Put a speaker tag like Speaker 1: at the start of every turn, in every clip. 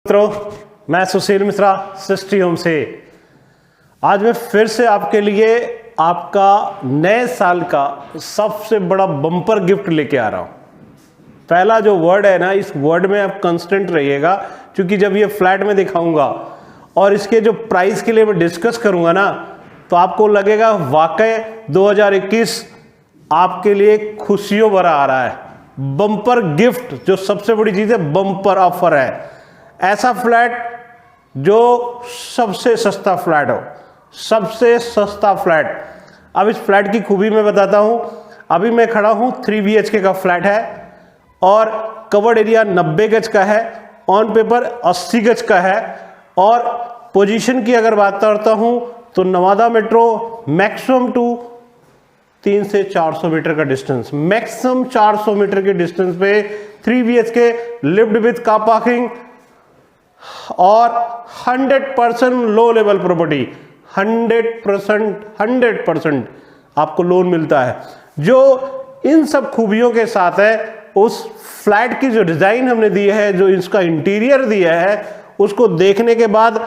Speaker 1: मित्रों, मैं सुशील मिश्रा सृष्टि होम से आज मैं फिर से आपके लिए आपका नए साल का सबसे बड़ा बम्पर गिफ्ट लेके आ रहा हूं। पहला जो वर्ड है ना, इस वर्ड में आप कांस्टेंट रहिएगा, क्योंकि जब ये फ्लैट में दिखाऊंगा और इसके जो प्राइस के लिए मैं डिस्कस करूंगा ना, तो आपको लगेगा वाकई 2021 आपके लिए खुशियों भरा आ रहा है। बम्पर गिफ्ट, जो सबसे बड़ी चीज है, बम्पर ऑफर है। ऐसा फ्लैट जो सबसे सस्ता फ्लैट हो, सबसे सस्ता फ्लैट। अब इस फ्लैट की खूबी मैं बताता हूं। अभी मैं खड़ा हूं, 3 BHK का फ्लैट है और कवर्ड एरिया 90 गज का है, ऑन पेपर 80 गज का है। और पोजीशन की अगर बात करता हूं तो नवादा मेट्रो मैक्सिमम टू 300 से 400 मीटर का डिस्टेंस, मैक्सिमम 400 मीटर के डिस्टेंस पे 3 BHK lift with car parking और 100% लो लेवल प्रॉपर्टी। 100% आपको लोन मिलता है। जो इन सब खूबियों के साथ है, उस फ्लैट की जो डिजाइन हमने दी है, जो इसका इंटीरियर दिया है, उसको देखने के बाद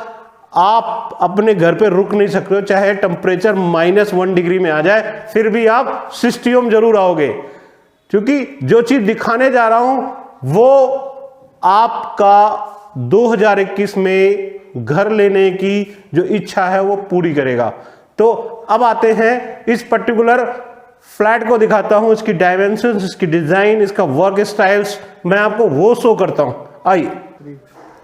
Speaker 1: आप अपने घर पे रुक नहीं सकते हो। चाहे टेम्परेचर -1 डिग्री में आ जाए, फिर भी आप सिस्टियम जरूर आओगे, क्योंकि जो चीज दिखाने जा रहा हूं वो आपका 2021 में घर लेने की जो इच्छा है वो पूरी करेगा। तो अब आते हैं इस पर्टिकुलर फ्लैट को दिखाता हूं, इसकी डायमेंशंस, इसकी डिजाइन, इसका वर्क स्टाइल्स मैं आपको वो शो करता हूं। आइए,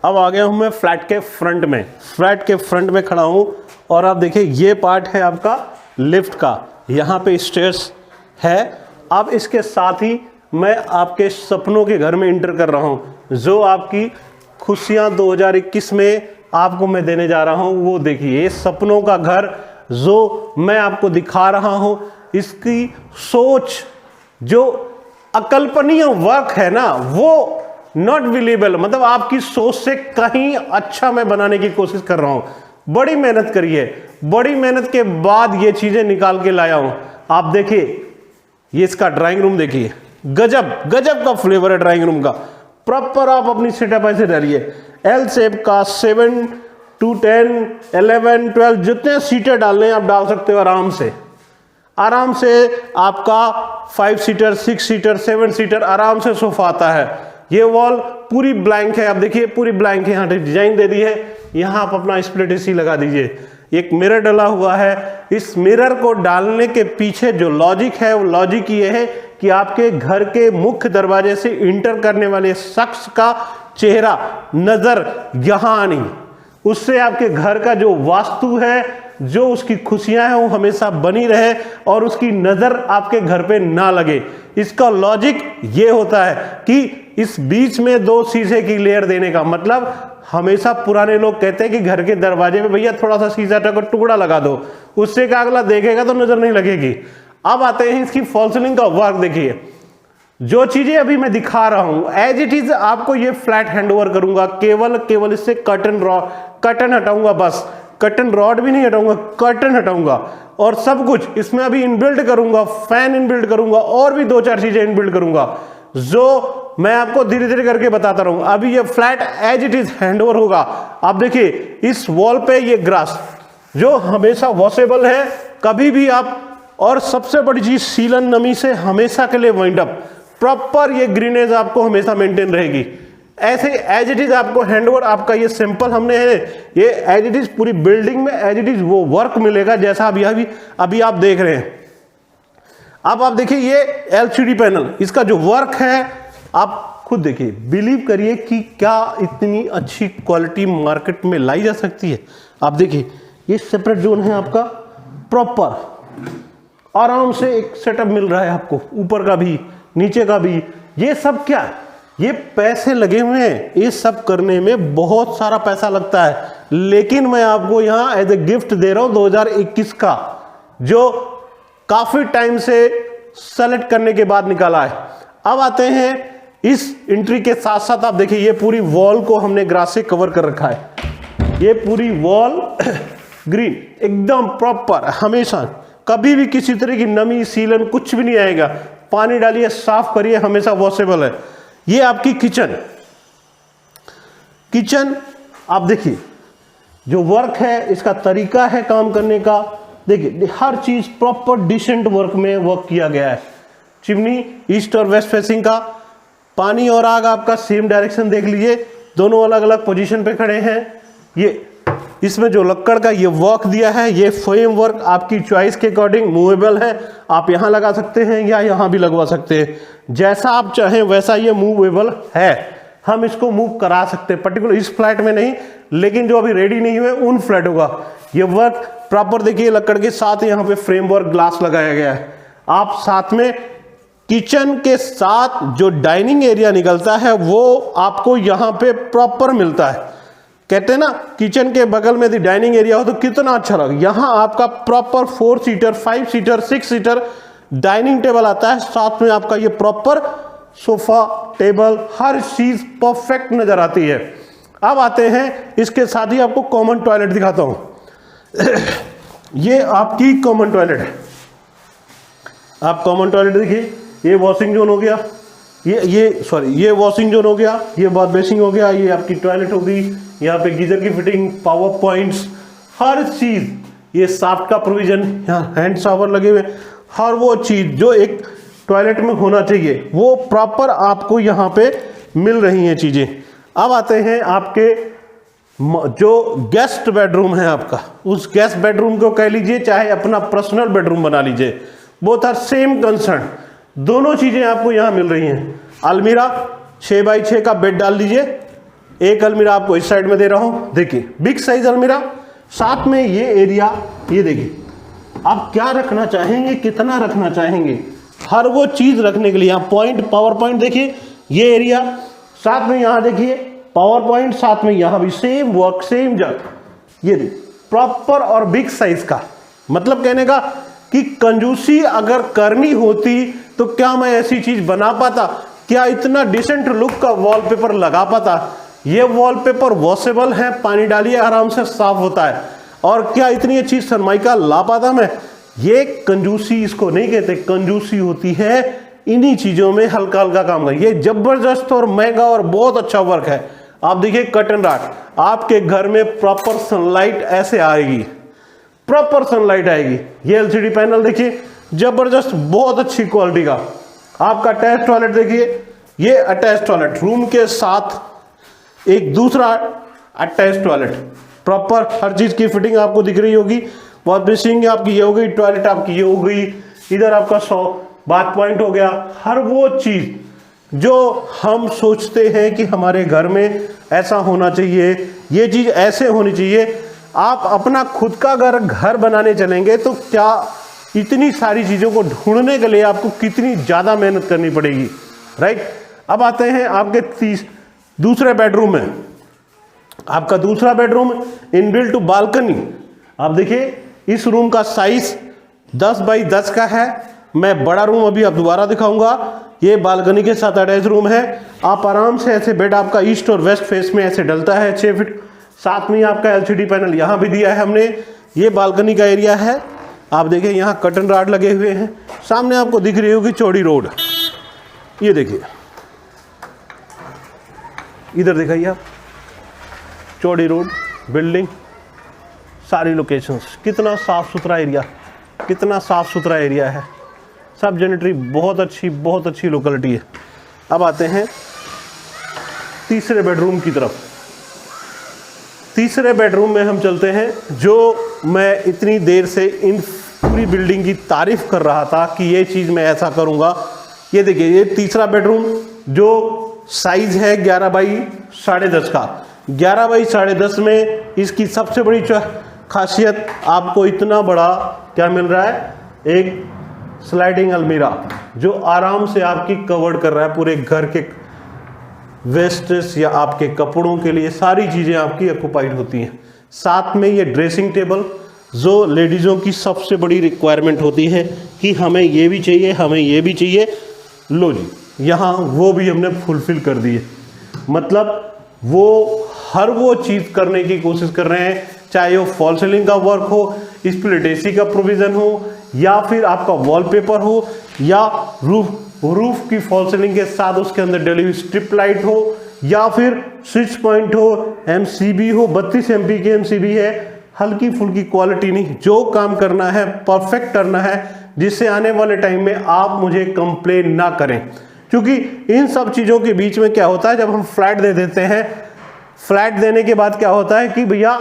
Speaker 1: अब आ गया हूं मैं फ्लैट के फ्रंट में। फ्लैट के फ्रंट में खड़ा हूं और आप देखिए, ये पार्ट है आपका लिफ्ट का, यहां पे स्टेयर्स है। अब इसके साथ ही मैं आपके सपनों के घर में इंटर कर रहा हूं, जो आपकी खुशियां 2021 में आपको मैं देने जा रहा हूं। वो देखिए, सपनों का घर जो मैं आपको दिखा रहा हूं, इसकी सोच, जो अकल्पनीय वर्क है ना, वो नॉट बिलीवेबल, मतलब आपकी सोच से कहीं अच्छा मैं बनाने की कोशिश कर रहा हूं। बड़ी मेहनत करी है, बड़ी मेहनत के बाद ये चीजें निकाल के लाया हूं। आप देखिए, ये इसका ड्राइंग रूम देखिए, गजब गजब का फ्लेवर है ड्राइंग रूम का। प्रॉपर आप अपनी सेटअप ऐसे डालिए, एल शेप का 7 to 10, 11, 12 जितने सीटर डालने आप डाल सकते हो आराम से। आराम से आपका 5 सीटर, 6 सीटर, 7 सीटर आराम से सोफा आता है। ये वॉल पूरी ब्लैंक है, आप देखिए पूरी ब्लैंक है। यहाँ डिजाइन दे दी है, यहाँ आप अपना स्प्लिट एसी लगा दीजिए। एक मिरर डला हुआ है। इस मिरर को डालने के पीछे जो लॉजिक है, वो लॉजिक ये है कि आपके घर के मुख्य दरवाजे से इंटर करने वाले शख्स का चेहरा, नजर यहां आनी, उससे आपके घर का जो वास्तु है, जो उसकी खुशियां हैं, वो हमेशा बनी रहे और उसकी नजर आपके घर पे ना लगे। इसका लॉजिक ये होता है कि इस बीच में 2 शीशे की लेयर देने का मतलब, हमेशा पुराने लोग कहते हैं कि घर के दरवाजे में भैया थोड़ा सा शीशा का टुकड़ा लगा दो, उससे क्या अगला देखेगा तो नजर नहीं लगेगी। अब आते हैं इसकी फॉल सीलिंग का वर्क। देखिए, जो चीजें अभी मैं दिखा रहा हूं एज इट इज आपको ये फ्लैट हैंडओवर करूंगा। केवल इससे कर्टन हटाऊंगा, बस कर्टन रॉड भी नहीं हटाऊंगा, कर्टन हटाऊंगा। और सब कुछ इसमें अभी इनबिल्ड करूंगा, फैन इनबिल्ड करूंगा और भी 2-4 चीजें इनबिल्ड करूंगा, जो मैं आपको धीरे धीरे करके बताता रहूंगा। अभी ये flat as it is handover होगा। आप देखिए, इस वॉल पे ये ग्रास जो हमेशा वॉशेबल है, कभी भी आप, और सबसे बड़ी चीज सीलन नमी से हमेशा के लिए वाइंड अप, प्रॉपर ये ग्रीनेज आपको हमेशा मेंटेन रहेगी। ऐसे एज इट इज आपको हैंडओवर, आपका ये सिंपल हमने है, ये एज इट इज पूरी बिल्डिंग में एज इट इज वो वर्क मिलेगा जैसा अभी आप देख रहे हैं। अब आप देखिए, ये LCD पैनल, इसका जो वर्क है आप खुद देखिए, बिलीव करिए कि क्या इतनी अच्छी क्वालिटी मार्केट में लाई जा सकती है। आप देखिए, ये सेपरेट जोन है आपका, प्रॉपर आराम से एक सेटअप मिल रहा है आपको, ऊपर का भी नीचे का भी। ये सब क्या, ये पैसे लगे हुए हैं, ये सब करने में बहुत सारा पैसा लगता है, लेकिन मैं आपको यहां एज ए गिफ्ट दे रहा हूं 2021 का, जो काफी टाइम से सेलेक्ट करने के बाद निकाला है। अब आते हैं इस एंट्री के साथ साथ, आप देखिए, ये पूरी वॉल को हमने ग्रास से कवर कर रखा है। ये पूरी वॉल ग्रीन एकदम प्रॉपर, हमेशा कभी भी किसी तरह की नमी, सीलन कुछ भी नहीं आएगा। पानी डालिए, साफ करिए, हमेशा वॉशेबल है। ये आपकी किचन, किचन आप देखिए, जो वर्क है इसका तरीका है काम करने का, देखिए हर चीज प्रॉपर डिसेंट वर्क में वर्क किया गया है। चिमनी ईस्ट और वेस्ट फेसिंग का, पानी और आग आपका सेम डायरेक्शन देख लीजिए, दोनों अलग अलग पोजीशन पे खड़े हैं। ये इसमें जो लक्कड़ का ये वर्क दिया है, ये फ्रेम वर्क आपकी चॉइस के अकॉर्डिंग मूवेबल है, आप यहाँ लगा सकते हैं या यहाँ भी लगवा सकते हैं, जैसा आप चाहें वैसा ये मूवेबल है। हम इसको मूव करा सकते हैं, पर्टिकुलर इस फ्लैट में नहीं, लेकिन जो अभी रेडी नहीं हुए उन फ्लैटों का ये वर्क प्रॉपर देखिए, लक्कड़ के साथ यहाँ पे फ्रेम वर्क ग्लास लगाया गया है। आप साथ में किचन के साथ जो डाइनिंग एरिया निकलता है वो आपको यहाँ पे प्रॉपर मिलता है। कहते हैं ना किचन के बगल में यदि डाइनिंग एरिया हो तो कितना अच्छा लगे। यहाँ आपका proper 4 seater 5 seater 6 seater dining table आता है, साथ में आपका ये प्रॉपर सोफा टेबल, हर चीज परफेक्ट नजर आती है। अब आते हैं इसके साथ ही आपको कॉमन टॉयलेट दिखाता हूं। ये आपकी कॉमन टॉयलेट है, आप कॉमन टॉयलेट देखिए, ये वॉशिंग जोन हो गया, ये वॉशिंग जोन हो गया, ये बाथ बेसिंग हो गया, ये आपकी टॉयलेट होगी, यहाँ पे गीजर की फिटिंग, पावर पॉइंट्स, हर चीज, ये साफ्ट का प्रोविजन, यहाँ हैंड शावर लगे हुए, हर वो चीज जो एक टॉयलेट में होना चाहिए वो प्रॉपर आपको यहाँ पे मिल रही हैं चीजें। अब आते हैं आपके जो गेस्ट बेडरूम है आपका, उस गेस्ट बेडरूम को कह लीजिए चाहे अपना पर्सनल बेडरूम बना लीजिए, बोथ आर सेम कंसर्न, दोनों चीजें आपको यहाँ मिल रही हैं। अलमीरा 6x6 का बेड डाल दीजिए, एक अलमीरा आपको इस साइड में दे रहा हूं, देखिए बिग साइज अलमीरा, साथ में ये एरिया, ये देखिए आप क्या रखना चाहेंगे, कितना रखना चाहेंगे, हर वो चीज रखने के लिए यहाँ पॉइंट, पावर पॉइंट देखिए, ये एरिया, साथ में यहाँ देखिए पावर पॉइंट, साथ में यहाँ भी सेम वर्क सेम जगह, ये प्रॉपर और बिग साइज का। मतलब कहने का कि कंजूसी अगर करनी होती तो क्या मैं ऐसी चीज बना पाता, क्या इतना डिसेंट लुक का वॉलपेपर लगा पाता। ये वॉलपेपर वॉशेबल है, पानी डालिए आराम से साफ होता है, और क्या इतनी अच्छी सनमाइका ला पाता मैं। ये कंजूसी इसको नहीं कहते, कंजूसी होती है इन्हीं चीजों में हल्का हल्का काम कर। ये जबरदस्त और महंगा और बहुत अच्छा वर्क है। आप देखिए कर्टन रॉड, आपके घर में प्रॉपर सनलाइट ऐसे आएगी, प्रॉपर सनलाइट आएगी। ये एलसीडी पैनल देखिए जबरदस्त, बहुत अच्छी क्वालिटी का। आपका अटैच टॉयलेट देखिए, ये अटैच टॉयलेट रूम के साथ एक दूसरा अटैच टॉयलेट, प्रॉपर हर चीज की फिटिंग आपको दिख रही होगी। वॉश बेसिंग आपकी ये हो गई, टॉयलेट आपकी ये हो गई, इधर आपका बाथ पॉइंट हो गया। हर वो चीज जो हम सोचते हैं कि हमारे घर में ऐसा होना चाहिए, ये चीज ऐसे होनी चाहिए। आप अपना खुद का घर बनाने चलेंगे तो क्या इतनी सारी चीजों को ढूंढने के लिए आपको कितनी ज्यादा मेहनत करनी पड़ेगी, राइट। अब आते हैं आपके दूसरे बेडरूम में। आपका दूसरा बेडरूम इनबिल्ट बालकनी। आप देखिए इस रूम का साइज 10x10 का है। मैं बड़ा रूम अभी आप दोबारा दिखाऊंगा। ये बालकनी के साथ अटैच रूम है। आप आराम से ऐसे बेड आपका ईस्ट और वेस्ट फेस में ऐसे डलता है 6 फीट। साथ में आपका एलसीडी पैनल यहाँ भी दिया है हमने। ये बालकनी का एरिया है। आप देखिए यहाँ कर्टन रॉड लगे हुए हैं। सामने आपको दिख रही होगी चौड़ी रोड, ये देखिए इधर दिखाइए आप, चौड़ी रोड, बिल्डिंग, सारी लोकेशंस, कितना साफ सुथरा एरिया, कितना साफ सुथरा एरिया है। सब जेनेटरी बहुत अच्छी लोकेलिटी है। अब आते हैं तीसरे बेडरूम की तरफ। तीसरे बेडरूम में हम चलते हैं, जो मैं इतनी देर से इन पूरी बिल्डिंग की तारीफ कर रहा था कि ये चीज़ मैं ऐसा करूँगा। ये देखिए ये तीसरा बेडरूम जो साइज है 11x10.5 का। 11x10.5 में इसकी सबसे बड़ी खासियत आपको इतना बड़ा क्या मिल रहा है, एक स्लाइडिंग अलमीरा जो आराम से आपकी कवर्ड कर रहा है पूरे घर के वेस्टेज या आपके कपड़ों के लिए सारी चीज़ें आपकी ऑक्युपाइड होती हैं। साथ में ये ड्रेसिंग टेबल जो लेडीज़ों की सबसे बड़ी रिक्वायरमेंट होती है कि हमें ये भी चाहिए, हमें ये भी चाहिए, लो जी यहाँ वो भी हमने फुलफिल कर दी है। मतलब वो हर वो चीज़ करने की कोशिश कर रहे हैं, चाहे वो फॉल सीलिंग का वर्क हो, स्प्लिट एसी का प्रोविज़न हो, या फिर आपका वॉलपेपर हो, या रूफ की फॉल सीलिंग के साथ उसके अंदर डली हुई स्ट्रिप लाइट हो, या फिर स्विच पॉइंट हो, MCB हो, 32 MP की MCB है, हल्की फुल्की क्वालिटी नहीं, जो काम करना है परफेक्ट करना है, जिससे आने वाले टाइम में आप मुझे कंप्लेन ना करें। क्योंकि इन सब चीज़ों के बीच में क्या होता है, जब हम फ्लैट दे देते हैं, फ्लैट देने के बाद क्या होता है कि भैया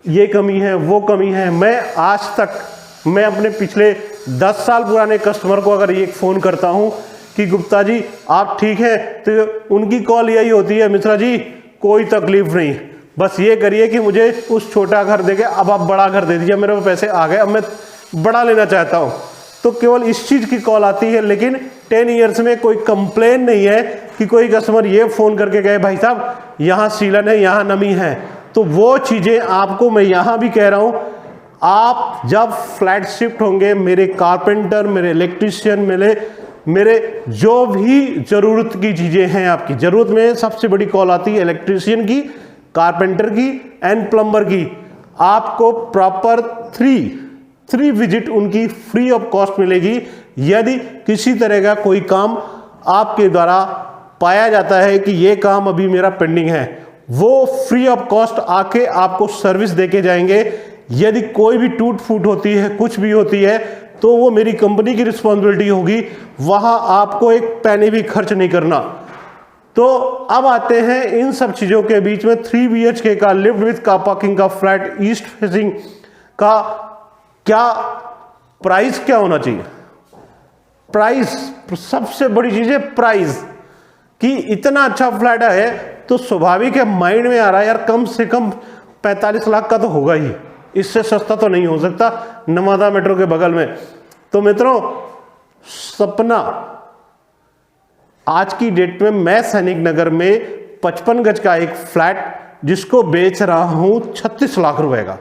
Speaker 1: ये कमी है, वो कमी है। मैं आज तक मैं अपने पिछले 10 साल पुराने कस्टमर को अगर ये फ़ोन करता हूँ कि गुप्ता जी आप ठीक है, तो उनकी कॉल यही होती है, मिश्रा जी कोई तकलीफ नहीं, बस ये करिए कि मुझे उस छोटा घर देके अब आप बड़ा घर दे दीजिए, मेरे को पैसे आ गए, अब मैं बड़ा लेना चाहता हूँ। तो केवल इस चीज़ की कॉल आती है, लेकिन 10 ईयर्स में कोई कंप्लेन नहीं है कि कोई कस्टमर ये फ़ोन करके गए भाई साहब यहाँ सीलन है, यहाँ नमी है। तो वो चीज़ें आपको मैं यहाँ भी कह रहा हूँ, आप जब फ्लैट शिफ्ट होंगे, मेरे कारपेंटर, मेरे इलेक्ट्रीशियन, मेरे जो भी ज़रूरत की चीज़ें हैं, आपकी ज़रूरत में सबसे बड़ी कॉल आती है इलेक्ट्रीशियन की, कारपेंटर की एंड प्लम्बर की। आपको प्रॉपर थ्री विजिट उनकी फ्री ऑफ कॉस्ट मिलेगी। यदि किसी तरह का कोई काम आपके द्वारा पाया जाता है कि ये काम अभी मेरा पेंडिंग है, वो फ्री ऑफ कॉस्ट आके आपको सर्विस देके जाएंगे। यदि कोई भी टूट फूट होती है, कुछ भी होती है, तो वो मेरी कंपनी की रिस्पॉन्सिबिलिटी होगी, वहाँ आपको एक पैनी भी खर्च नहीं करना। तो अब आते हैं इन सब चीज़ों के बीच में 3 BHK का लिफ्ट विथ कार पार्किंग का फ्लैट ईस्ट फेसिंग का क्या प्राइस क्या होना चाहिए। प्राइस सबसे बड़ी चीज़ है, प्राइस कि इतना अच्छा फ्लैट है तो स्वाभाविक है माइंड में आ रहा है यार कम से कम 45 लाख का तो होगा ही, इससे सस्ता तो नहीं हो सकता नवादा मेट्रो के बगल में। तो मित्रों, सपना आज की डेट में मैं सैनिक नगर में 55 गज का एक फ्लैट जिसको बेच रहा हूं 36 लाख रुपए का,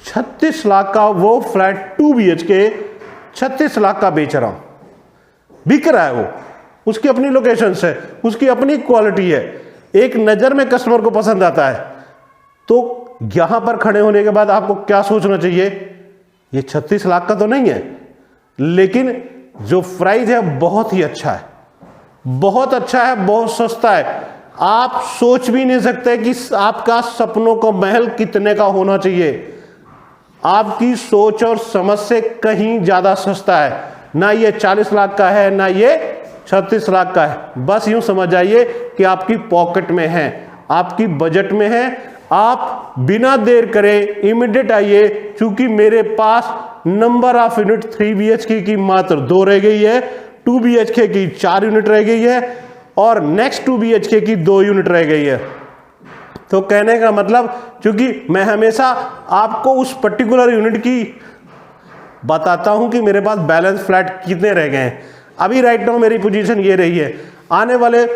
Speaker 1: 36 लाख का वो फ्लैट 2 BHK 36 लाख का बेच रहा हूं, बिक रहा है वो। उसकी अपनी लोकेशन है, उसकी अपनी क्वालिटी है, एक नज़र में कस्टमर को पसंद आता है। तो यहां पर खड़े होने के बाद आपको क्या सोचना चाहिए, ये 36 लाख का तो नहीं है, लेकिन जो प्राइस है बहुत ही अच्छा है, बहुत अच्छा है, बहुत सस्ता है। आप सोच भी नहीं सकते कि आपका सपनों का महल कितने का होना चाहिए। आपकी सोच और समझ से कहीं ज्यादा सस्ता है। ना ये 40 लाख का है, ना ये 36 लाख का है। बस यूं समझ जाइए कि आपकी पॉकेट में है, आपकी बजट में है। आप बिना देर करे इमीडिएट आइए, क्योंकि मेरे पास नंबर ऑफ यूनिट 3 BHK की मात्र 2 रह गई है, 2 BHK की 4 यूनिट रह गई है और नेक्स्ट 2 BHK की 2 यूनिट रह गई है। तो कहने का मतलब, क्योंकि मैं हमेशा आपको उस पर्टिकुलर यूनिट की बताता हूं कि मेरे पास बैलेंस फ्लैट कितने रह गए हैं। अभी राइट नाउ मेरी पोजीशन ये रही है, आने वाले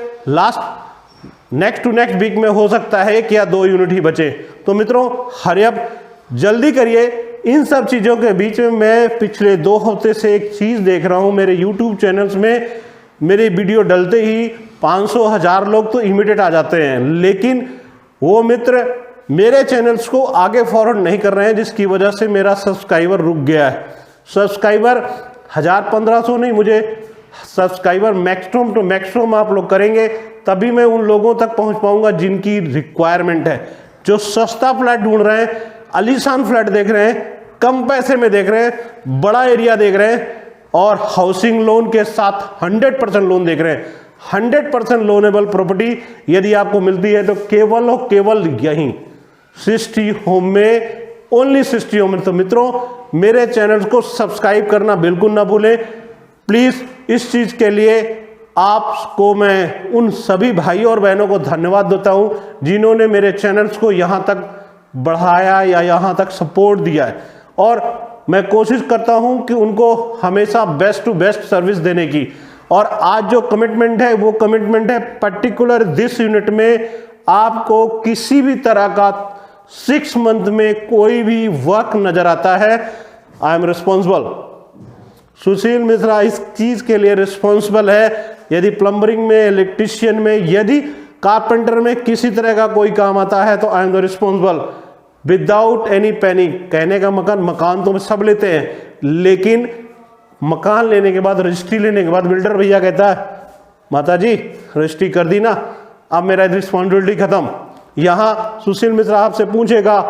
Speaker 1: नेक्स्ट टू नेक्स्ट वीक में हो सकता है कि या 2 यूनिट ही बचे। तो मित्रों, हरी अप, जल्दी करिए। इन सब चीज़ों के बीच में मैं पिछले 2 हफ्ते से एक चीज़ देख रहा हूं, मेरे YouTube चैनल्स में मेरे वीडियो डलते ही 500-1000 लोग तो इमीडिएट आ जाते हैं, लेकिन वो मित्र मेरे चैनल्स को आगे फॉरवर्ड नहीं कर रहे हैं, जिसकी वजह से मेरा सब्सक्राइबर रुक गया है। सब्सक्राइबर 1000-1500 नहीं, मुझे सब्सक्राइबर मैक्सिमम टू मैक्सिमम आप लोग करेंगे, तभी मैं उन लोगों तक पहुंच पाऊंगा जिनकी रिक्वायरमेंट है, जो सस्ता फ्लैट ढूंढ रहे हैं, आलीशान फ्लैट देख रहे हैं, कम पैसे में देख रहे हैं, बड़ा एरिया देख रहे हैं और हाउसिंग लोन के साथ 100% लोन देख रहे हैं। 100% लोनेबल प्रॉपर्टी यदि आपको मिलती है तो केवल और केवल यहीं सिटी होम में, ओनली सिटी होम में। तो मित्रों, मेरे चैनल को सब्सक्राइब करना बिल्कुल ना भूलें प्लीज। इस चीज के लिए आपको मैं उन सभी भाई और बहनों को धन्यवाद देता हूं जिन्होंने मेरे चैनल्स को यहां तक बढ़ाया या यहां तक सपोर्ट दिया है, और मैं कोशिश करता हूं कि उनको हमेशा बेस्ट टू बेस्ट सर्विस देने की। और आज जो कमिटमेंट है वो कमिटमेंट है पर्टिकुलर दिस यूनिट में आपको किसी भी तरह का 6 मंथ में कोई भी वर्क नजर आता है, आई एम रिस्पॉन्सिबल। सुशील मिश्रा इस चीज के लिए रिस्पॉन्सिबल है। यदि प्लम्बरिंग में, इलेक्ट्रीशियन में, यदि कारपेंटर में किसी तरह का कोई काम आता है तो I am the responsible without any पैनी। कहने का मकान तो सब लेते हैं, लेकिन मकान लेने के बाद, रजिस्ट्री लेने के बाद बिल्डर भैया कहता है माता जी रजिस्ट्री कर दी ना, अब मेरा रिस्पॉन्सिबिलिटी खत्म। यहाँ सुशील मिश्रा आपसे पूछेगा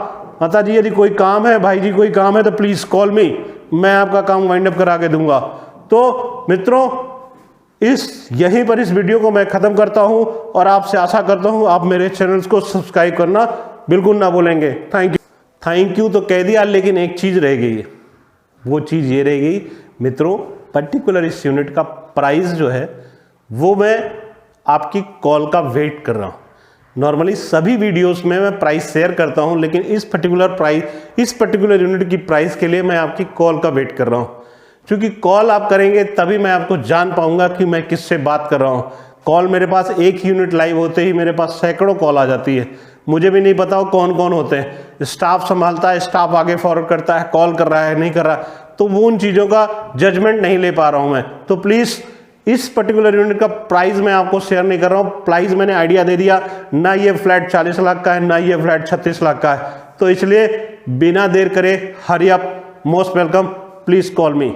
Speaker 1: माता जी यदि कोई काम है, भाई जी कोई काम है तो प्लीज कॉल मी, मैं आपका काम वाइंड अप करा के दूंगा। तो मित्रों यहीं पर इस वीडियो को मैं खत्म करता हूं और आपसे आशा करता हूं आप मेरे चैनल्स को सब्सक्राइब करना बिल्कुल ना भूलेंगे। थैंक यू तो कह दिया, लेकिन एक चीज रह गई, वो चीज ये रह गई मित्रों, पर्टिकुलर इस यूनिट का प्राइस जो है वो मैं आपकी कॉल का वेट कर रहा हूं। नॉर्मली सभी वीडियोस में मैं प्राइस शेयर करता हूं, लेकिन इस पर्टिकुलर यूनिट की प्राइस के लिए मैं आपकी कॉल का वेट कर रहा हूं, क्योंकि कॉल आप करेंगे तभी मैं आपको जान पाऊंगा कि मैं किससे बात कर रहा हूं। कॉल मेरे पास एक यूनिट लाइव होते ही मेरे पास सैकड़ों कॉल आ जाती है, मुझे भी नहीं पता वो कौन कौन होते हैं। स्टाफ संभालता है, स्टाफ आगे फॉरवर्ड करता है, कॉल कर रहा है नहीं कर रहा, तो वो उन चीज़ों का जजमेंट नहीं ले पा रहा हूं मैं। तो प्लीज़ इस पर्टिकुलर यूनिट का प्राइस मैं आपको शेयर नहीं कर रहा हूं। प्राइस मैंने आइडिया दे दिया, ना ये फ्लैट 40 लाख का है, ना ये फ्लैट 36 लाख का है। तो इसलिए बिना देर करे hurry up, most welcome, please call me.